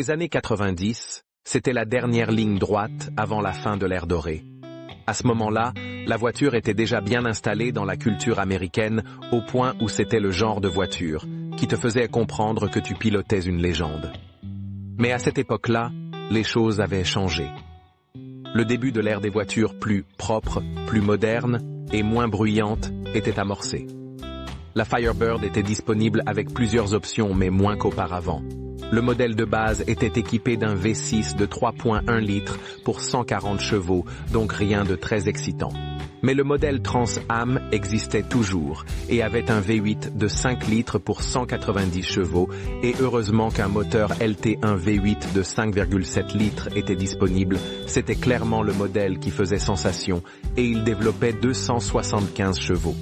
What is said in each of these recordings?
Les années 90, c'était la dernière ligne droite avant la fin de l'ère dorée. À ce moment-là, la voiture était déjà bien installée dans la culture américaine au point où c'était le genre de voiture qui te faisait comprendre que tu pilotais une légende. Mais à cette époque-là, les choses avaient changé. Le début de l'ère des voitures plus propres, plus modernes et moins bruyantes était amorcé. La Firebird était disponible avec plusieurs options mais moins qu'auparavant. Le modèle de base était équipé d'un V6 de 3,1 litres pour 140 chevaux, donc rien de très excitant. Mais le modèle Trans-Am existait toujours et avait un V8 de 5 litres pour 190 chevaux et heureusement qu'un moteur LT1 V8 de 5,7 litres était disponible, c'était clairement le modèle qui faisait sensation et il développait 275 chevaux.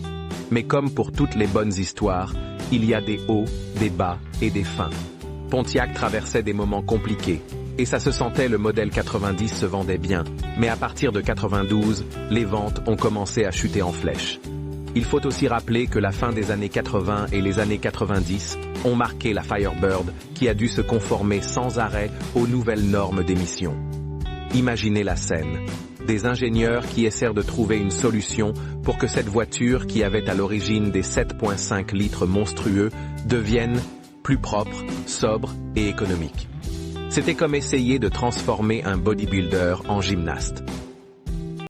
Mais comme pour toutes les bonnes histoires, il y a des hauts, des bas et des fins. Pontiac traversait des moments compliqués, et ça se sentait, le modèle 90 se vendait bien, mais à partir de 92, les ventes ont commencé à chuter en flèche. Il faut aussi rappeler que la fin des années 80 et les années 90 ont marqué la Firebird, qui a dû se conformer sans arrêt aux nouvelles normes d'émission. Imaginez la scène. Des ingénieurs qui essaient de trouver une solution pour que cette voiture, qui avait à l'origine des 7,5 litres monstrueux, devienne plus propre, sobre et économique. C'était comme essayer de transformer un bodybuilder en gymnaste.